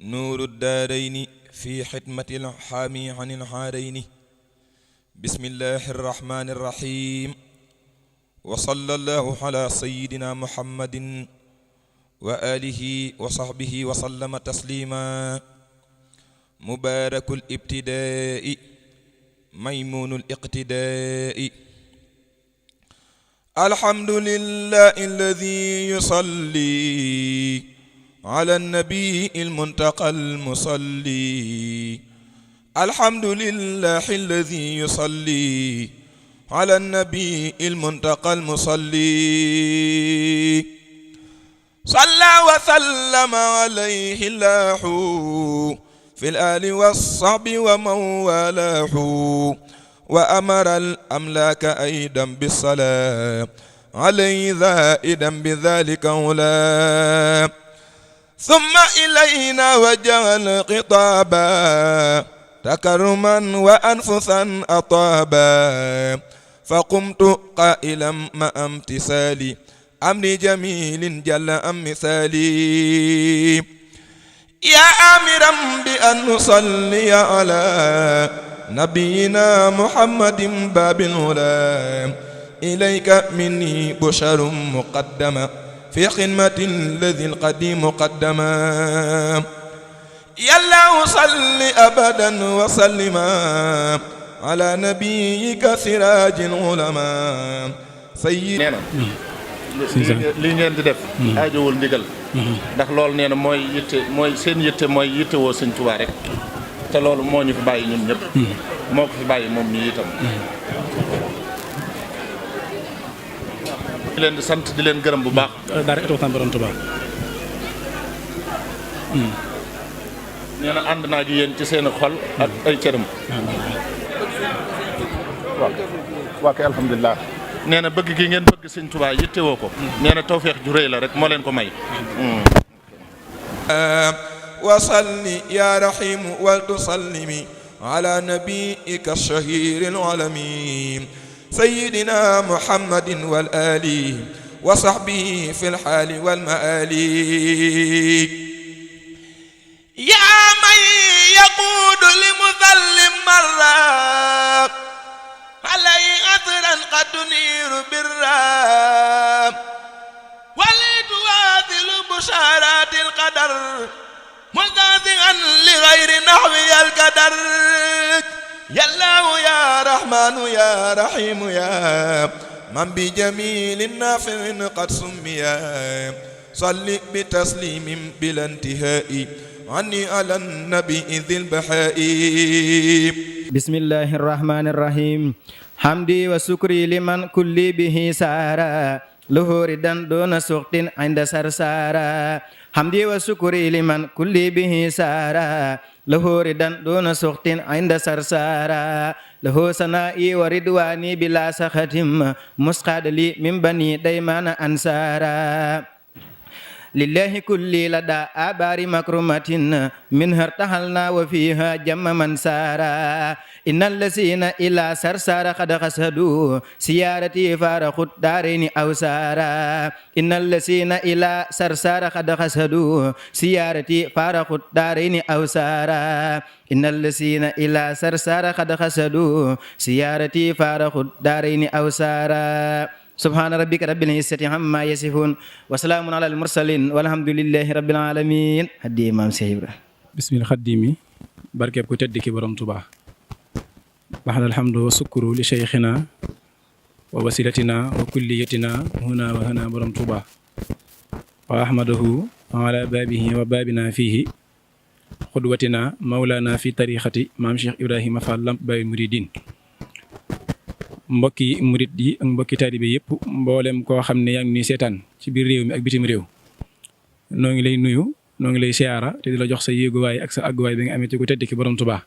نور الدارين في حتمة الحامي عن الحارين بسم الله الرحمن الرحيم وصلى الله على سيدنا محمد وآله وصحبه وسلم تسليما مبارك الابتداء ميمون الاقتداء الحمد لله الذي يصلي على النبي المنتقى المصلي الحمد لله الذي يصلي على النبي المنتقى المصلي صلى وسلم عليه الله في الآل والصحب ومن والاه وأمر الأملاك أيضا بالصلاة عليه زائدا بذلك أولى ثم إلينا وجه الخطابا تكرما وأنفسا أطابا فقمت قائلا مع امتثالي أمر جميل جل أم مثالي يا آمرا بأن نصلي على نبينا محمد باب الهدى إليك مني بشر مقدمة في خدمة الذي القديم قدما يلا صل أبدا وسلما على نبيك سراج العلماء سيدنا li ngeen di def aajowul ndigal ndax loolu nee na mooy seen yitte mooy yitte woo Sëñ Tuubaa rek te loolu moo ñu fi bàyyi ñun ñëpp moo ko fi bàyyi moom mi itam di leen di sant di leen gërëm bu baax daara Eto'o Borom Touba nee na ànd naa ji yéen ci seen xol ak ay cëram waa kay alhamdulilah nee na bëgg gi ngeen bëgg Sëñ Tuubaa yittewoo ko nee na tawfeex ju rëy la rek moo leen ko may wasalli ya rahimu wal tusallimi ala nabiika ash-shahir al-alami sayyidina muhammadin wal ali wa sahbihi fil hali wal maali ya man yaqudu li mudallim marra علي أثرا قد تنير بالرام ولتواذل بشارات القدر مزازعا لغير نحوي القدر يا الله يا رحمن يا رحيم يا من بجميل نافع قد سمي صل بتسليم بلا انتهاء عني على النبي ذي البحاء بسم الله الرحمن الرحيم حمدي وشكري لمن كل به سارا لهوردا دون سخط عند سرسارا حمدي وشكري لمن كل به سارا لهوردا دون سخط عند سرسارا له سنائي وردواني بلا سخط مسقاد لي من بني ديمان أنسارا لله كل لدى آبار مكرمة منها ارتحلنا وفيها جم من سارا إن الذين إلى سرسار قد قصدوا سيارتي فارقوا الدارين أو سارا إن الذين إلى سرسار قد قصدوا سيارتي فارقوا الدارين أو سارا إن الذين إلى سرسار قد قصدوا سيارتي فارقوا الدارين أو سارا سبحان ربك رب العزة عما يصفون وسلام على المرسلين والحمد لله رب العالمين هدي إمام سيبرا بسم الله خديمي barkeeb ku tedd ki borom Touba baxal alhamdu wa sukuru li cheikhina wa wasilatina wa kulliyatina huna wa hana borom Touba wa ahmadahu ala babihi wa babina fihi xudwatina mawlana fi tariqati maam Cheikh Ibrahima Fall Lamp Baye Mouridine mbokki murit yi ak mbokki taalibe yëpp mboolem koo xam ne yaa ngi nuy seetaan ci biir réew mi ak bitim réew noo ngi lay nuyu noo ngi lay siyaara te di la jox sa yéeguwaay ak sa àgguwaay bi nga amee ci ku tedd ki borom Touba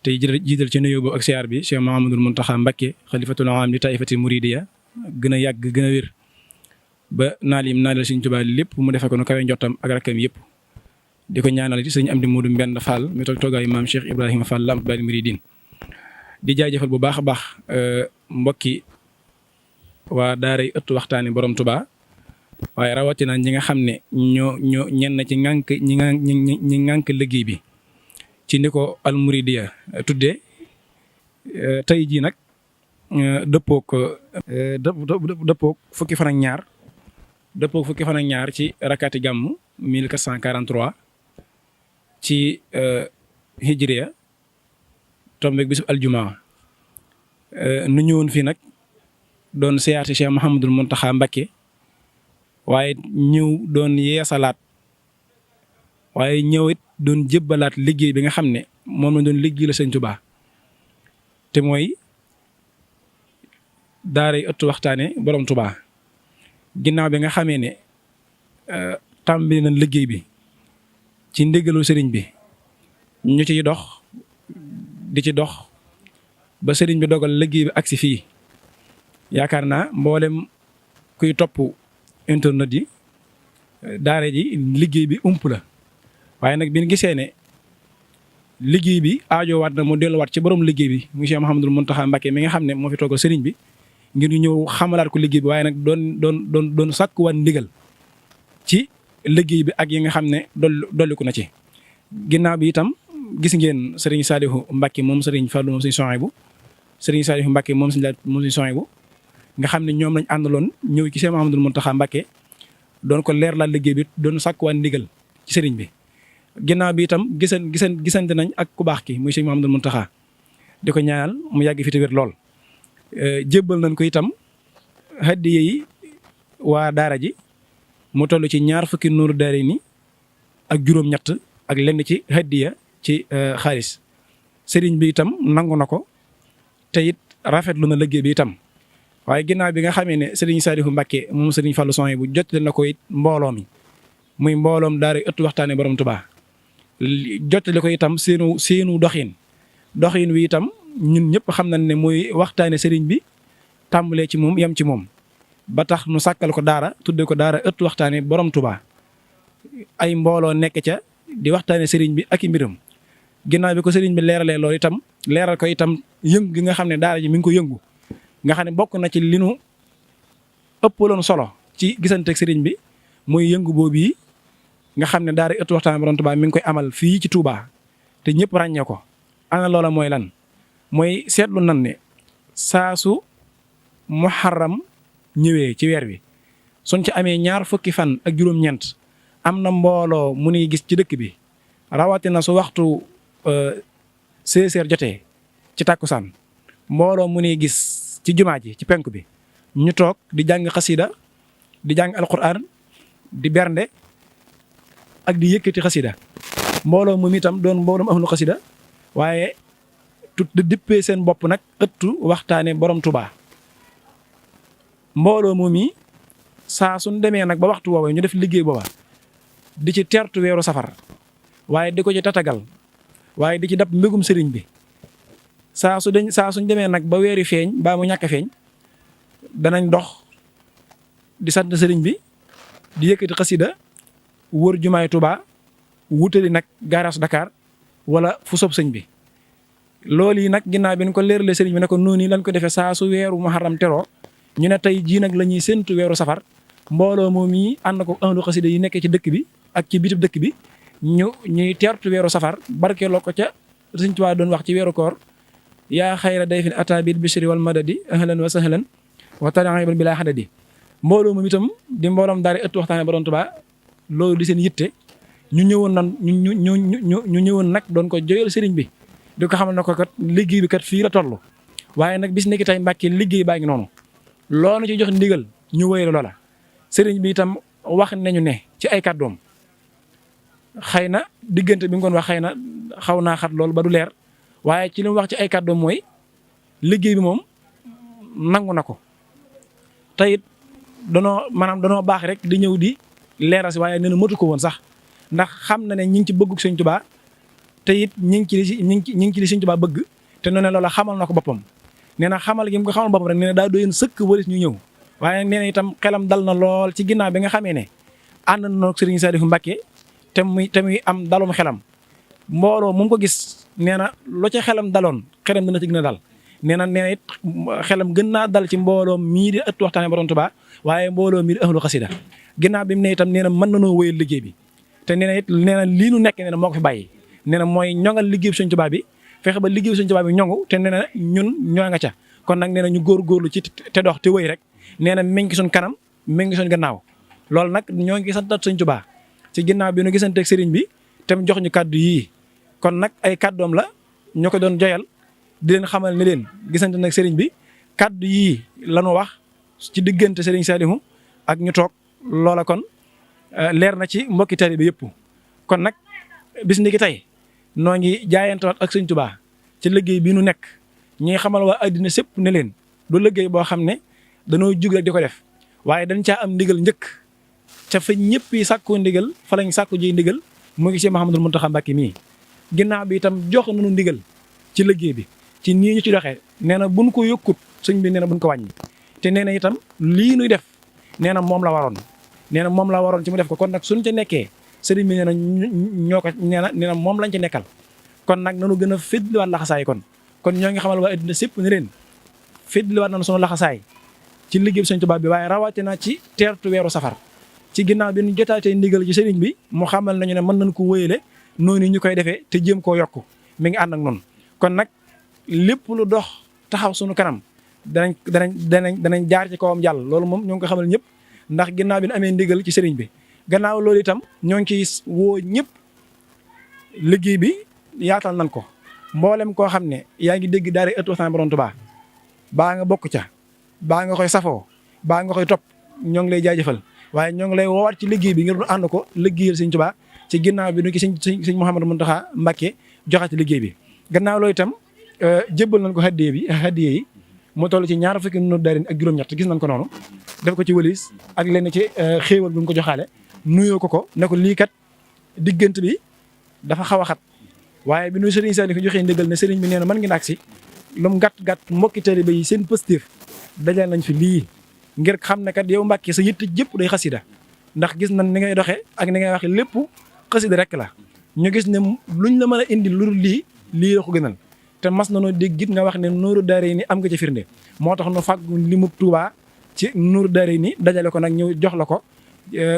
tey jiital ci nuyoo boobu ak siyaar bi Cheikh Mouhamadoul Mountakha Mbacké xalifatul aam li taifati muridiya gën a yàgg gën a wér ba naal yim naalal Sëñ Touba lépp mu defee ko nu kawe njottam ak rakkam yëpp di ko ñaanal ci Sëñ Amdi Moodu Mbend Fall mi toog toogaayu maam Cheikh Ibrahima Fall Lamp Baye Mouridine di jaajëfal bu baax a baax mbokki waa daaray ëttu waxtaani borom Touba waaye rawatina ñi nga xam ne ñoo ñenn ci ŋànk ñi ŋànk liggéey bi ci ni ko almuridiya tuddee tey jii nag dëppook fukki fan ak ñaar ci rakkaati gàmm 1443 ci hijriya tombeeg bisub aljumaa nu ñëwoon fii nag doon siyaati Cheikh Mouhamadul Mountakha Mbacké waaye ñëw doon yeesalaat waaye ñëw it doon jébbalaat liggéey bi nga xam ne moom la doon liggéey la Sëñ Tuubaa te mooy daaray ëttu waxtaane borom Tuubaa ginnaaw bi nga xamee ne tàmbali na liggéey bi ci ndigalu sëriñ bi ñu ciy dox di ci dox ba sëriñ bi dogal liggéey bi agsi fii yaakaar naa mboolem kuy topp internet yi daara ji liggéey bi ump la waaye nag bi ñu gisee ne liggéey bi aajowaat na mu delluwaat ci borom liggéey bi mu Cheikh Mouhamadul Mountakha Mbacké mi nga xam ne moo fi toogal sëriñ bi ngir ñu ñëw xamalaat ko liggéey bi waaye nag doon sàkkuwaat ndigal ci liggéey bi ak yi nga xam ne dolliku na ci. ginnaaw bi itam gis ngeen sëriñ Saliou Mbacké moom sëriñ Fallou moom sëriñ Souhaïbou sëriñ Saliou Mbacké moom sëriñ Souhaïbou nga xam ne ñoom lañ àndaloon ñëw ci Cheikh Mouhamadul Mountakha Mbacké doon ko leer la liggéey bi doon sàkkuwaat ndigal ci sëriñ bi. ginnaaw bi itam gisante nañ ak ku baax ki muy Cheikh Mouhamadul Mountakha di ko ñaanal mu yàgg fi te wér lool. jébbal nañ ko itam hadiya yi waa daara ji mu toll ci 20 nuuru daara ni ak juróom-ñett ak lenn ci hadiya ci xaalis sëriñ bi itam nangu na ko te it rafetlu na liggéey bi itam. waaye ginnaaw bi nga xamee ne sëriñ Saliou Mbacké moom sëriñ Fallou Souhaïbou bu jottali na ko it mbooloo mi muy mbooloom daara ëttu waxtaane borom Tuubaa jottali ko itam seenu doxin wi itam ñun ñëpp xam nañ ne mooy waxtaane sëriñ bi tàmbalee ci moom yem ci moom ba tax nu sàkkal ko daara tudde ko daara ëttu waxtaane borom Tuubaa ay mbooloo nekk ca di waxtaane sëriñ bi ak i mbiram ginnaaw bi ko sëriñ bi leeralee loolu itam leeral ko itam yëngu gi nga xam ne daara ji mi ngi ko yëngu nga xam ne bokk na ci li nu ëppaloon solo ci gisanteeg sëriñ bi muy yëngu boobu yi nga xam ne daara ëttu waxtaane borom Tuubaa mi ngi koy amal fii ci Touba te ñëpp ràññee ko ana loola mooy lan mooy seetlu nan ne saa su muharram ñëwee ci weer wi suñ ci amee 20 fan ak juróom-ñeent am na mbooloo mu nuy gis ci dëkk bi rawatina su waxtu 16h jotee ci tàkkusaan mbooloo mu nuy gis ci jumaa ji ci penk bi ñu toog di jàng xasida di jàng alquran di bernde ak di yëkkati xasida mbooloo moom itam doon mbooloom ahlu xasida waaye di dippee seen bopp nag ëttu waxtaane borom Tuubaa mbooloo moom yi saa suñ demee nag ba waxtu woowu ñu def liggéey booba di ci teertu weeru safar waaye di ko ci tatagal waaye di ci dab mbégum sëriñ bi saa suñ demee nag ba weeri feeñ baa mu ñàkk a feeñ danañ dox di sant sëriñ bi di yëkkati xasida wër jumaay Tuubaa wutali nag garage Dakar wala fu sob sëñ bi loolu yi nag ginnaaw bi ñu ko leeralee sëriñ bi ne ko noonu lañ ko defee saa su weeru muharram teroo ñu ne tey jii nag la ñuy séntu weeru safar mbooloo moom yi ànd ko ahlu xasida yi nekkee ci dëkk bi ak ci bitib dëkk bi ñuy teertu weeru safar barkeeloo ko ca Sëriñ Tuubaa doon wax ci weeru koor yaa xayra dayfin ataa bil bishri wal madadi ahlan wa sahlan wa tarhiban bilaa hadadi mbooloo moom itam di mbooloom daara ëttu waxtaane borom Tuubaa loolu di seen yitte ñu ñëwoon nag doon ko joyal sëriñ bi di ko xamal na ko kat liggéey bi kat fii la toll waaye nag bis nekk tey Mbàkke liggéey baa ngi noonu loolu ci jox ndigal ñu wéyal loola sëriñ bi itam wax nañu ne ci ay kàddoom xëy na diggante bi nga doon wax xëy na xaw naa xat loolu ba du leer waaye ci li mu wax ci ay kàddoom mooy liggéey bi moom nangu na ko te it danoo baax rek di ñëw di leeral si waaye nee na motu ko woon sax ndax xam na ne ñi ngi ci bëggug Sëñ Tuubaa te it ñi ngi ci li Sëñ Tuubaa bëgg te noonu loola xamal na ko boppam nee na xamal gi mu ko xamal boppam rek nee na daa doyoon sëkk walis ñu ñëw waaye nee na itam xelam dal na lool ci ginnaaw bi nga xamee ne ànd na Sëriñ Saliou Mbacké te muy am dalum xelam mbooloo mu ko gis nee na lu ca xelam daloon xelam dana ci gën a dal nee na it xelam gën naa dal ci mbooloo mii di ëtt waxtaane borom Tuubaa waaye mbooloo mii di ahlu xasida ginnaaw bi mu ne itam nee na mën nanoo wéyal liggéey bi te nee na it nee na lii nu nekk nee na moo ko fi bàyyi nee na mooy ñoŋal liggéey bi Sëñ Tuubaa bi fexe ba liggéey bi Sëñ Tuubaa bi ñoŋu te nee na ñun ñoo nga ca kon nag nee na ñu góorgóorlu ci te dox te wéy rek nee na mi ngi suñ kanam mi ngi suñ gannaaw loolu nag ñoo ngi santat Sëñ Tuubaa ci ginnaaw bi nu gisanteeg sëriñ bi tam jox ñu kàddu yii kon nag ay kàddoom la ñoo ko doon joyal di leen xamal ne leen gisante nag sëriñ bi kàddu yii lañu wax ci diggante sëriñ Saliou ak ñu toog loola kon leer na ci mbokki taalibe bi yëpp kon nag bis ni ki tey noo ngi jaayantewaat ak Sëñ Tuubaa ci liggéey bi nu nekk ñi xamal waa àddina sépp ne leen du liggéey boo xam ne danoo jug rek di ko def waaye dañ caa am ndigal njëkk ca fa ñëpp yi sàkkoo ndigal fa lañ sàkku ji ndigal mu ngi ci Mouhamadou Mountakha Mbacké mii ginnaaw bi itam jox nañu ndigal ci liggéey bi ci nii ñu ci doxee nee na buñ ko yokkut sëñ bi nee na buñ ko wàññi te nee na itam lii nuy def nee na moom la waroon nee na moom la waroon ci mu def ko kon nag suñ ca nekkee sëriñ bi nee na ñoo ko nee na moom lañ ci nekkal kon nag nanu gën a féddliwaat laxasaay kon ñoo ngi xamal waa addina sépp ne leen féddliwaat nañu sunu laxasaay ci liggéey bi Sëñ Tuubaa bi waaye rawatina ci teertu weeru safar ci ginnaaw bi ñu jotaatee ndigal ci sëriñ bi mu xamal nañu ne mën nañ ko wéyale noonu ñu koy defee te jéem koo yokku mi ngi ànd ak noonu kon nag lépp lu dox taxaw sunu kanam danañ jaar ci kawam jàll loolu moom ñoo ngi ko xamal ñëpp ndax ginnaaw bi ñu amee ndigal ci sëriñ bi gannaaw loolu itam ñoo ngi ciy woo ñëpp liggéey bi yaatal nañ ko mboolem koo xam ne yaa ngi dégg daara ëtt waxtaan borom Tuubaa baa nga bokk ca baa nga koy safoo baa nga koy topp ñoo ngi lay jaajëfal waaye ñoo ngi lay woowaat ci liggéey bi ngir du ànd ko liggéeyal Sëñ Tuubaa ci ginnaaw bi nu ki sëñ Mouhamadou Mountakha Mbacké joxaat liggéey bi gannaaw loolu itam jébbal nañ ko hadiye yi mu toll ci ñaar fukki nu darin ak juróom-ñett gis nañ ko noonu def ko ci wëlis ak lenn ci xéewal bu ñu ko joxaale nuyoo ko ne ko lii kat diggante bi dafa xaw a xat waaye bi nu sëriñ Saliou joxee ndigal ne sëriñ bi nee na mën ngeen agsi lu mu gàtt mbokki taalibe yi seen positif dajal nañ fi lii ngir xam ne kat yow Mbàkke sa yitt jëpp day xasida ndax gis nañ ni ngay doxee ak ni ngay waxee lépp xasida rek la ñu gis ne luñ la mën a indi lu dul lii la ko gënal te mas na noo dégg it nga wax ne Nuuru Daarayni am nga ci firnde moo tax nu fàggu limub Tuubaa ci Nuuru Daarayni dajale ko nag ñëw jox la ko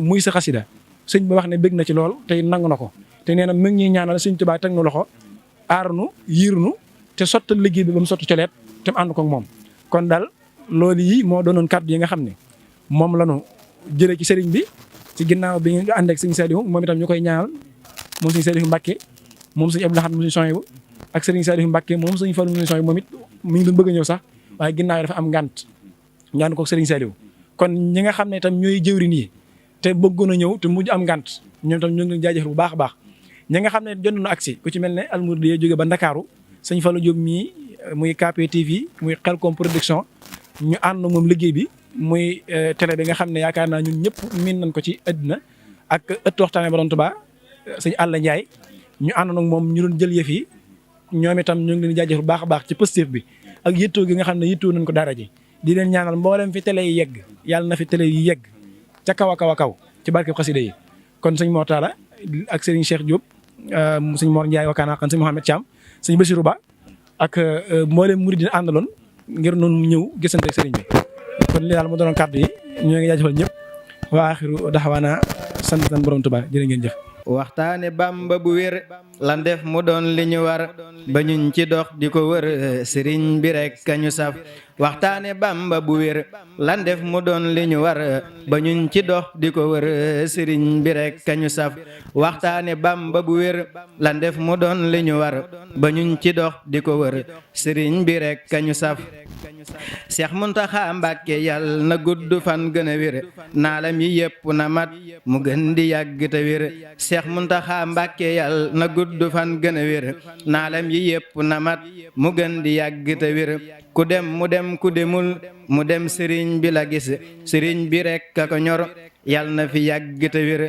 muy sa xasida sëñ bi wax ne bëgg na ci lool te nangu na ko te nee na mu ngi ñuy ñaanal Sëñ Tuubaa teg nu loxo aar nu yiir nu te sottal liggéey bi ba mu sotti coleet te mu ànd ko ak moom kon daal loolu yi moo doonoon kàddu yi nga xam ne moom la ñu jëlee ci sëriñ bi ci ginnaaw bi ñu ànd ak Sëñ Saliou moom itam ñu koy ñaanal moom Sëñ Saliou Mbacké moom Sëñ Abdou Lahad moom Sëñ Souhaïbou ak Sëriñ Saliou Mbacké moom Sëñ Fallou moom Sëñ Souhaïbou moom it mi ngi doon bëgg a ñëw sax waaye ginnaaw dafa am ngànt ñaan ko Sëriñ Saliou kon ñi nga xam ne itam ñooy jëwriñ yi te bëggoon a ñëw te mujj am ngànt ñoom itam ñu ngi leen jaajëfal bu baax a baax ñi nga xam ne jot nañu agsi ku ci mel ne Almouridiyyah jóge ba Ndakaaru Sëñ Fallou Diop mii muy KPTV muy Khelcom production ñu ànd moom liggéey bi muy télé bi nga xam ne yaakaar naa ñun ñëpp miin nañ ko ci àddina ak ëtt waxtaane borom Tuubaa Sëñ Alla Ndiaye ñu ànd nag moom ñu doon jël yëf yi ñoom itam ñu ngi leen jaajëfal bu baax a baax ci positif bi ak yittoo gi nga xam ne yittoo nañ ko dara ji di leen ñaanal mboolem fi télé yi yegg yàlla na fi télé yi yegg ca kaw a kaw a kaw ci barke xasida yi kon sëñ Mor Talla ak Serigne Cheikh Diop sëñ Mor Ndiaye wakkaana kan sëñ Mouhamed Thiam sëñ Bassirou Ba ak mboolem murid dina àndaloon ngir noonu ñëw gisante ak sëriñ bi kon li daal mu doon kàddu yi ñoo ngi jaajëfal ñëpp wa axiru daxawaana sant nañ borom Tuubaa jërë ngeen jëf waxtaane Bamba bu wér lan def mu doon li ñu war ba ñuñ ci dox di ko wër sëriñ bi rek kañu saf waxtaane Bamba bu wér lan def mu doon li ñu war ba ñuñ ci dox di ko wër sëriñ bi rek kañu saf waxtaane Bamba bu wér lan def mu doon li ñu war ba ñuñ ci dox di ko wër sëriñ bi rek kañu saf Seex Muntaxa Mbàkke yàlla na gudd fan gën a wér naalam yi yépp na mat mu gën di yàgg te wér Seex Muntaxa Mbàkke yàlla na gudd fan gën a wér naalam yi yépp na mat mu gën di yàgg te wér ku dem mu dem ku demul mu dem sëriñ bi la gis sëriñ bi rekk a ko ñor yàlla na fi yàgg te wér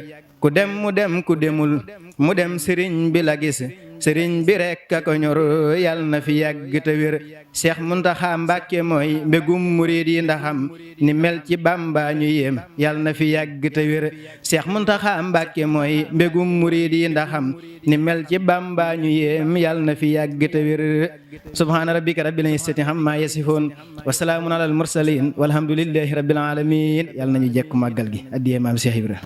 ku dem mu dem ku demul mu dem sëriñ bi la gis sëriñ bi rekk a ko ñor yal na fi yàgg te wér Cheikh Mountakha Mbacké mooy mbégum murid yi ndaxam ni mel ci Bamba ñu yéem yal na fi yàgg te wér Cheikh Mountakha Mbacké mooy mbégum murid yi ndaxam ni mel ci Bamba ñu yéem yal na fi yàgg te wér subhaana rabbika rabbil izzati amma yasifoon wa salaamun alal mursalin walhamdulillahi rabbil alamin yal nañu jekk màggal gi addiyee maam Cheikh Ibra